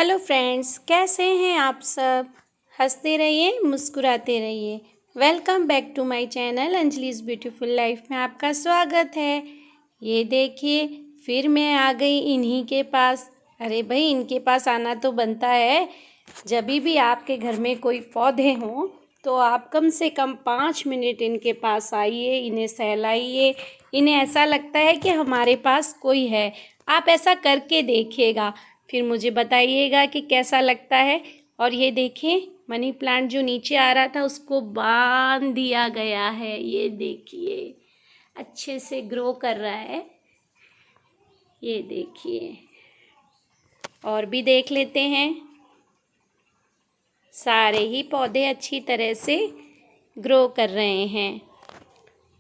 Hello friends, कैसे हैं आप सब। हंसते रहिए, मुस्कुराते रहिए। Welcome back to my channel Anjali's beautiful life में आपका स्वागत है। ये देखिए, फिर मैं आ गई इन्हीं के पास। अरे भाई, इनके पास आना तो बनता है। जब भी आपके घर में कोई पौधे हों तो आप कम से कम 5 मिनट इनके पास आइए, इन्हें सहलाइए। इन्हें ऐसा लगता है कि हमारे पास कोई है। आप ऐसा करके देखिएगा, फिर मुझे बताइएगा कि कैसा लगता है। और ये देखिए, मनी प्लांट जो नीचे आ रहा था उसको बांध दिया गया है। ये देखिए, अच्छे से ग्रो कर रहा है। ये देखिए, और भी देख लेते हैं। सारे ही पौधे अच्छी तरह से ग्रो कर रहे हैं।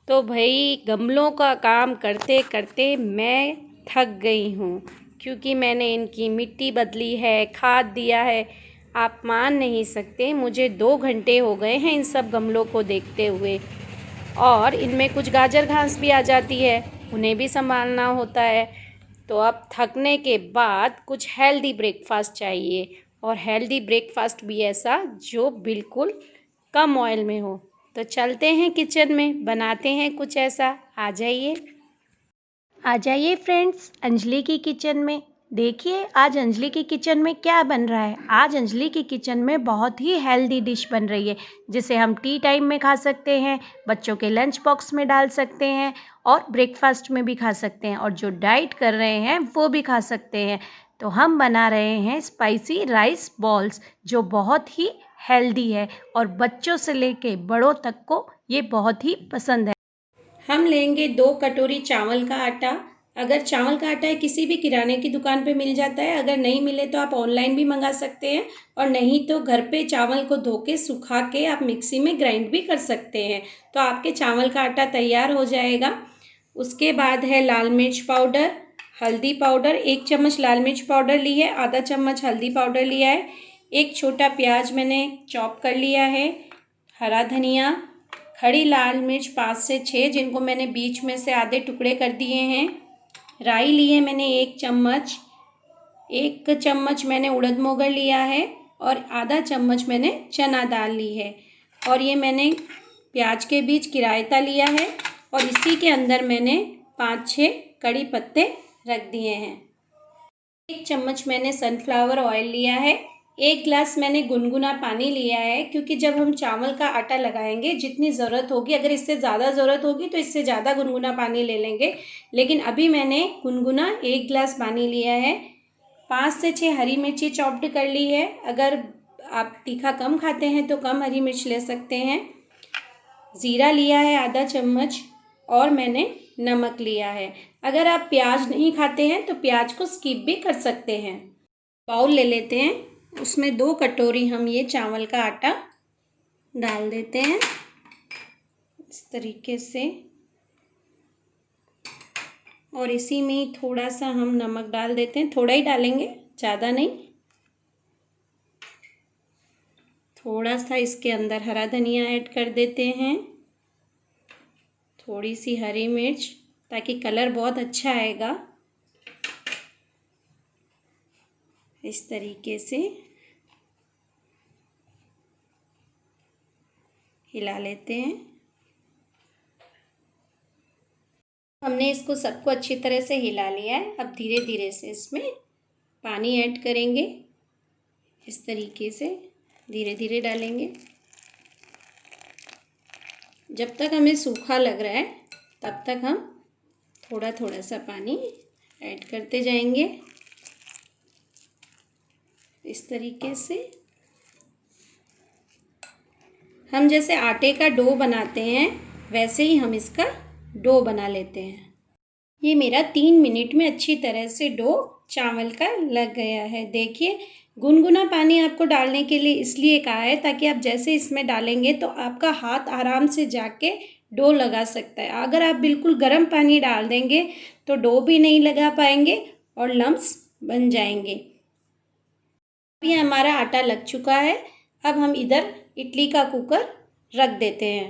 तो भाई, गमलों का काम करते करते मैं थक गई हूँ, क्योंकि मैंने इनकी मिट्टी बदली है, खाद दिया है। आप मान नहीं सकते, मुझे 2 घंटे हो गए हैं इन सब गमलों को देखते हुए। और इनमें कुछ गाजर घास भी आ जाती है, उन्हें भी संभालना होता है। तो अब थकने के बाद कुछ हेल्दी ब्रेकफास्ट चाहिए, और हेल्दी ब्रेकफास्ट भी ऐसा जो बिल्कुल कम ऑयल में हो। तो चलते हैं किचन में, बनाते हैं कुछ ऐसा। आ जाइए फ्रेंड्स, अंजलि की किचन में। देखिए, आज अंजलि की किचन में क्या बन रहा है। आज अंजलि की किचन में बहुत ही हेल्दी डिश बन रही है, जिसे हम टी टाइम में खा सकते हैं, बच्चों के लंच बॉक्स में डाल सकते हैं, और ब्रेकफास्ट में भी खा सकते हैं, और जो डाइट कर रहे हैं वो भी खा सकते हैं। तो हम बना रहे हैं स्पाइसी राइस बॉल्स, जो बहुत ही हेल्दी है और बच्चों से लेके बड़ों तक को ये बहुत ही पसंद है। हम लेंगे 2 कटोरी चावल का आटा। अगर चावल का आटा किसी भी किराने की दुकान पे मिल जाता है, अगर नहीं मिले तो आप ऑनलाइन भी मंगा सकते हैं, और नहीं तो घर पे चावल को धो के सुखा के आप मिक्सी में ग्राइंड भी कर सकते हैं। तो आपके चावल का आटा तैयार हो जाएगा। उसके बाद है लाल मिर्च पाउडर, हल्दी पाउडर। 1 चम्मच लाल मिर्च पाउडर ली है, आधा चम्मच हल्दी पाउडर लिया है। 1 छोटा प्याज मैंने चॉप कर लिया है। हरा धनिया, खड़ी लाल मिर्च 5 से 6, जिनको मैंने बीच में से आधे टुकड़े कर दिए हैं। राई ली है मैंने 1 चम्मच। 1 चम्मच मैंने उड़द मोगर लिया है, और आधा चम्मच मैंने चना दाल ली है। और ये मैंने प्याज के बीच की रायता लिया है, और इसी के अंदर मैंने 5-6 कड़ी पत्ते रख दिए हैं। 1 चम्मच मैंने सनफ्लावर ऑयल लिया है। 1 गिलास मैंने गुनगुना पानी लिया है, क्योंकि जब हम चावल का आटा लगाएंगे जितनी ज़रूरत होगी, अगर इससे ज़्यादा ज़रूरत होगी तो इससे ज़्यादा गुनगुना पानी ले लेंगे, लेकिन अभी मैंने गुनगुना 1 गिलास पानी लिया है। 5 से 6 हरी मिर्ची चॉप्ड कर ली है। अगर आप तीखा कम खाते हैं तो कम हरी मिर्च ले सकते हैं। ज़ीरा लिया है आधा चम्मच, और मैंने नमक लिया है। अगर आप प्याज नहीं खाते हैं तो प्याज को स्किप भी कर सकते हैं। बाउल ले लेते हैं, उसमें 2 कटोरी हम ये चावल का आटा डाल देते हैं, इस तरीके से। और इसी में ही थोड़ा सा हम नमक डाल देते हैं, थोड़ा ही डालेंगे, ज़्यादा नहीं। थोड़ा सा इसके अंदर हरा धनिया ऐड कर देते हैं, थोड़ी सी हरी मिर्च, ताकि कलर बहुत अच्छा आएगा। इस तरीके से हिला लेते हैं। हमने इसको सबको अच्छी तरह से हिला लिया है। अब धीरे धीरे से इसमें पानी ऐड करेंगे, इस तरीके से धीरे धीरे डालेंगे। जब तक हमें सूखा लग रहा है तब तक हम थोड़ा थोड़ा सा पानी ऐड करते जाएंगे, इस तरीके से। हम जैसे आटे का डो बनाते हैं वैसे ही हम इसका डो बना लेते हैं। ये मेरा 3 मिनट में अच्छी तरह से डो चावल का लग गया है। देखिए, गुनगुना पानी आपको डालने के लिए इसलिए कहा है ताकि आप जैसे इसमें डालेंगे तो आपका हाथ आराम से जाके डो लगा सकता है। अगर आप बिल्कुल गर्म पानी डाल देंगे तो डो भी नहीं लगा पाएंगे और लम्प्स बन जाएंगे। अभी हमारा आटा लग चुका है। अब हम इधर इडली का कुकर रख देते हैं।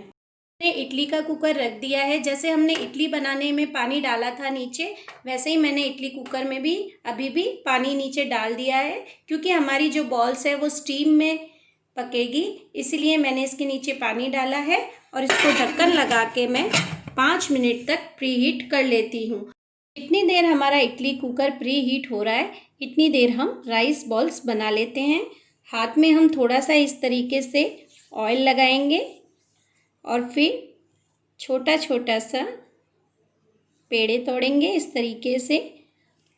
मैंने इडली का कुकर रख दिया है। जैसे हमने इडली बनाने में पानी डाला था नीचे, वैसे ही मैंने इडली कुकर में भी अभी भी पानी नीचे डाल दिया है, क्योंकि हमारी जो बॉल्स है वो स्टीम में पकेगी, इसलिए मैंने इसके नीचे पानी डाला है। और इसको ढक्कन लगा के मैं 5 मिनट तक प्री हीट कर लेती हूँ। इतनी देर हमारा इडली कुकर प्री हीट हो रहा है, इतनी देर हम राइस बॉल्स बना लेते हैं। हाथ में हम थोड़ा सा इस तरीके से ऑयल लगाएंगे और फिर छोटा छोटा सा पेड़े तोड़ेंगे इस तरीके से।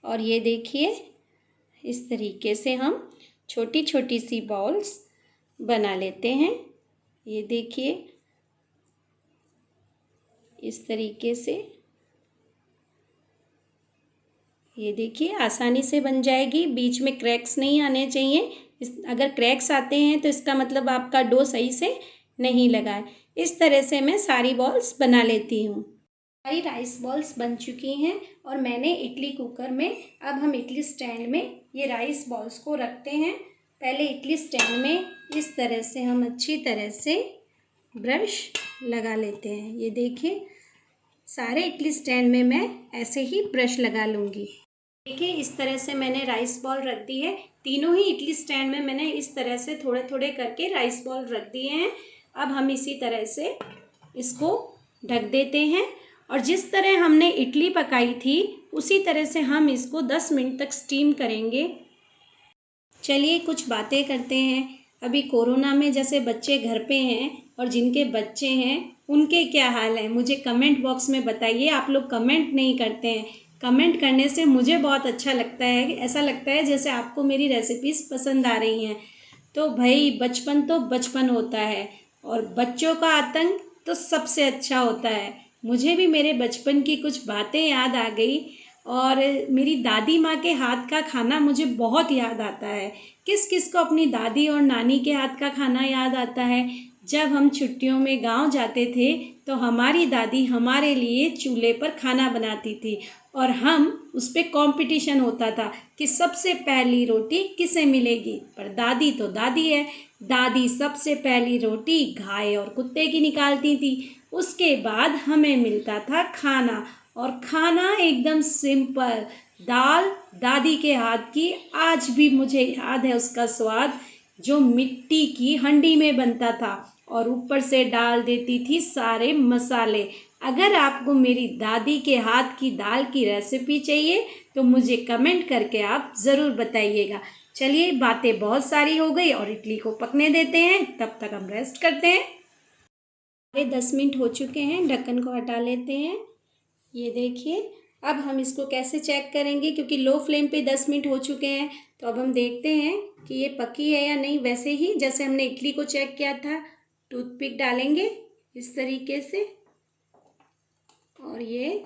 और ये देखिए, इस तरीके से हम छोटी छोटी सी बॉल्स बना लेते हैं। ये देखिए, इस तरीके से, ये देखिए आसानी से बन जाएगी। बीच में क्रैक्स नहीं आने चाहिए। अगर क्रैक्स आते हैं तो इसका मतलब आपका डो सही से नहीं लगा है। इस तरह से मैं सारी बॉल्स बना लेती हूँ। सारी राइस बॉल्स बन चुकी हैं और मैंने इडली कुकर में, अब हम इडली स्टैंड में ये राइस बॉल्स को रखते हैं। पहले इडली स्टैंड में इस तरह से हम अच्छी तरह से ब्रश लगा लेते हैं। ये देखिए, सारे इडली स्टैंड में मैं ऐसे ही ब्रश लगा लूँगी। देखिए, इस तरह से मैंने राइस बॉल रख दी है। तीनों ही इडली स्टैंड में मैंने इस तरह से थोड़े थोड़े करके राइस बॉल रख दिए हैं। अब हम इसी तरह से इसको ढक देते हैं और जिस तरह हमने इडली पकाई थी उसी तरह से हम इसको 10 मिनट तक स्टीम करेंगे। चलिए कुछ बातें करते हैं। अभी कोरोना में जैसे बच्चे घर पे हैं और जिनके बच्चे हैं उनके क्या हाल है, मुझे कमेंट बॉक्स में बताइए। आप लोग कमेंट नहीं करते हैं। कमेंट करने से मुझे बहुत अच्छा लगता है। ऐसा लगता है जैसे आपको मेरी रेसिपीज़ पसंद आ रही हैं। तो भाई, बचपन तो बचपन होता है और बच्चों का आतंक तो सबसे अच्छा होता है। मुझे भी मेरे बचपन की कुछ बातें याद आ गई और मेरी दादी माँ के हाथ का खाना मुझे बहुत याद आता है। किस किस को अपनी दादी और नानी के हाथ का खाना याद आता है। जब हम छुट्टियों में गांव जाते थे तो हमारी दादी हमारे लिए चूल्हे पर खाना बनाती थी और हम उस पर कंपटीशन होता था कि सबसे पहली रोटी किसे मिलेगी। पर दादी तो दादी है, दादी सबसे पहली रोटी गाय और कुत्ते की निकालती थी। उसके बाद हमें मिलता था खाना, और खाना एकदम सिंपल, दाल दादी के हाथ की। आज भी मुझे याद है उसका स्वाद, जो मिट्टी की हंडी में बनता था और ऊपर से डाल देती थी सारे मसाले। अगर आपको मेरी दादी के हाथ की दाल की रेसिपी चाहिए तो मुझे कमेंट करके आप ज़रूर बताइएगा। चलिए, बातें बहुत सारी हो गई और इडली को पकने देते हैं, तब तक हम रेस्ट करते हैं। 10 मिनट हो चुके हैं, ढक्कन को हटा लेते हैं। ये देखिए, अब हम इसको कैसे चेक करेंगे, क्योंकि लो फ्लेम पे 10 मिनट हो चुके हैं। तो अब हम देखते हैं कि ये पकी है या नहीं। वैसे ही जैसे हमने इडली को चेक किया था, टूथपिक डालेंगे इस तरीके से और ये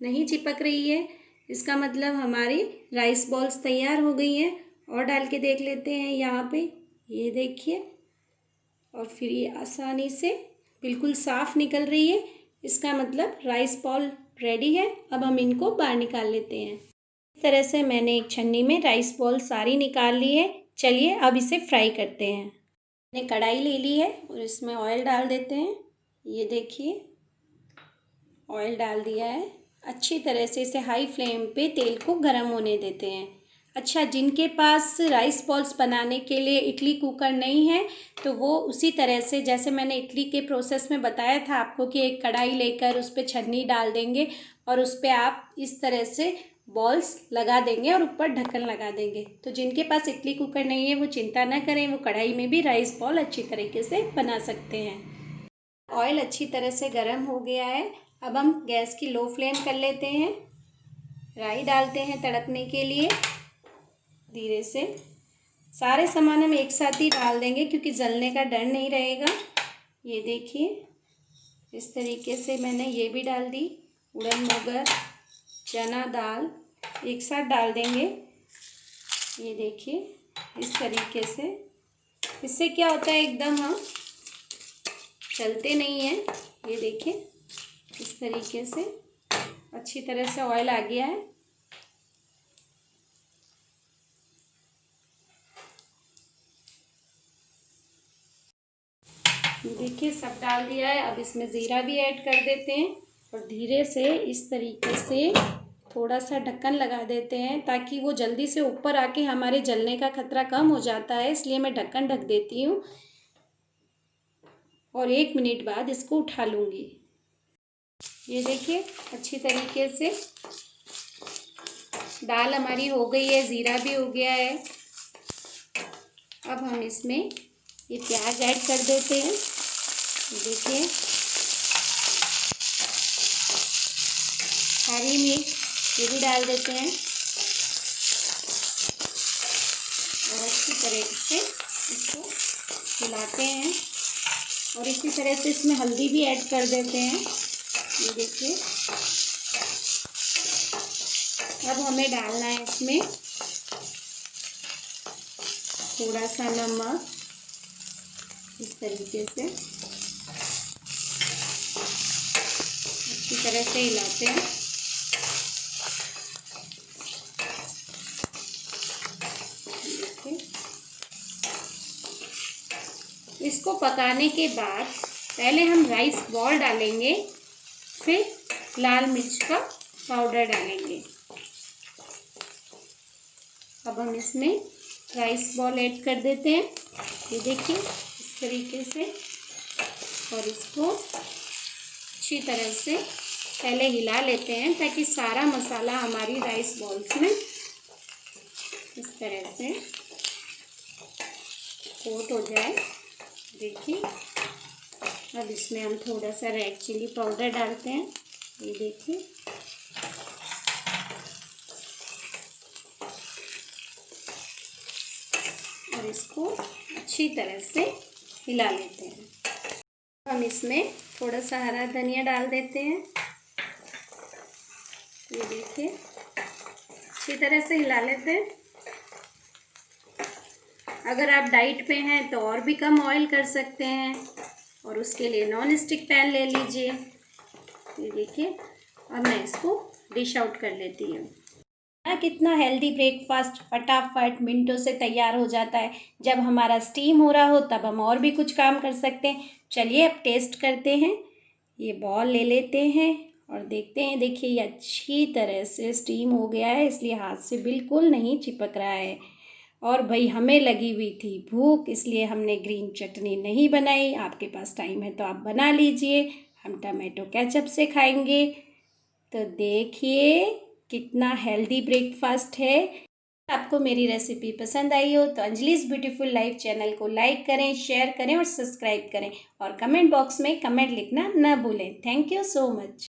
नहीं चिपक रही है, इसका मतलब हमारी राइस बॉल्स तैयार हो गई हैं। और डाल के देख लेते हैं यहाँ पे, ये देखिए, और फिर ये आसानी से बिल्कुल साफ निकल रही है। इसका मतलब राइस बॉल रेडी है। अब हम इनको बाहर निकाल लेते हैं। इस तरह से मैंने एक छन्नी में राइस बॉल सारी निकाल ली है। चलिए अब इसे फ्राई करते हैं। मैंने कढ़ाई ले ली है और इसमें ऑयल डाल देते हैं। ये देखिए, ऑयल डाल दिया है। अच्छी तरह से इसे हाई फ्लेम पे तेल को गर्म होने देते हैं। अच्छा, जिनके पास राइस बॉल्स बनाने के लिए इडली कुकर नहीं है तो वो उसी तरह से, जैसे मैंने इडली के प्रोसेस में बताया था आपको, कि एक कढ़ाई लेकर उस पर छन्नी डाल देंगे और उस पर आप इस तरह से बॉल्स लगा देंगे और ऊपर ढक्कन लगा देंगे। तो जिनके पास इडली कुकर नहीं है वो चिंता ना करें, वो कढ़ाई में भी राइस बॉल अच्छी तरीके से बना सकते हैं। ऑयल अच्छी तरह से गर्म हो गया है। अब हम गैस की लो फ्लेम कर लेते हैं। राई डालते हैं तड़कने के लिए। धीरे से सारे सामान हम एक साथ ही डाल देंगे क्योंकि जलने का डर नहीं रहेगा। ये देखिए, इस तरीके से मैंने ये भी डाल दी। उड़द मूंगर चना दाल एक साथ डाल देंगे। ये देखिए, इस तरीके से। इससे क्या होता है, एकदम हम चलते नहीं हैं। ये देखिए, इस तरीके से अच्छी तरह से ऑयल आ गया है। देखिए सब डाल दिया है। अब इसमें ज़ीरा भी ऐड कर देते हैं और धीरे से इस तरीके से थोड़ा सा ढक्कन लगा देते हैं ताकि वो जल्दी से ऊपर आके हमारे जलने का खतरा कम हो जाता है, इसलिए मैं ढक्कन ढक देती हूँ और 1 मिनट बाद इसको उठा लूँगी। ये देखिए अच्छी तरीके से दाल हमारी हो गई है, ज़ीरा भी हो गया है। अब हम इसमें ये प्याज ऐड कर देते हैं। देखिए हरी मिर्च ये भी डाल देते हैं और अच्छी तरह से इसको हिलाते हैं और इसी तरह से इसमें हल्दी भी ऐड कर देते हैं। ये देखिए अब हमें डालना है इसमें थोड़ा सा नमक, इस तरीके से अच्छी तरह से हिलाते हैं। देखिए इसको पकाने के बाद पहले हम राइस बॉल डालेंगे, फिर लाल मिर्च का पाउडर डालेंगे। अब हम इसमें राइस बॉल ऐड कर देते हैं। ये देखिए इस तरीके से और इसको अच्छी तरह से पहले हिला लेते हैं ताकि सारा मसाला हमारी राइस बॉल्स में इस तरह से कोट हो जाए। देखिए अब इसमें हम थोड़ा सा रेड चिली पाउडर डालते हैं। ये देखिए और इसको अच्छी तरह से हिला लेते हैं। हम इसमें थोड़ा सा हरा धनिया डाल देते हैं। ये देखिए अच्छी तरह से हिला लेते हैं। अगर आप डाइट पे हैं तो और भी कम ऑयल कर सकते हैं और उसके लिए नॉन स्टिक पैन ले लीजिए। ये देखिए अब मैं इसको डिश आउट कर लेती हूँ। कितना हेल्दी ब्रेकफास्ट फटाफट मिनटों से तैयार हो जाता है। जब हमारा स्टीम हो रहा हो तब हम और भी कुछ काम कर सकते हैं। चलिए अब टेस्ट करते हैं। ये बॉल ले लेते हैं और देखते हैं। देखिए ये अच्छी तरह से स्टीम हो गया है, इसलिए हाथ से बिल्कुल नहीं चिपक रहा है। और भाई हमें लगी हुई थी भूख, इसलिए हमने ग्रीन चटनी नहीं बनाई। आपके पास टाइम है तो आप बना लीजिए। हम टमाटो केचप से खाएंगे। तो देखिए कितना हेल्दी ब्रेकफास्ट है। आपको मेरी रेसिपी पसंद आई हो तो अंजलिस ब्यूटीफुल लाइफ चैनल को लाइक करें, शेयर करें और सब्सक्राइब करें और कमेंट बॉक्स में कमेंट लिखना न भूलें। Thank you so much.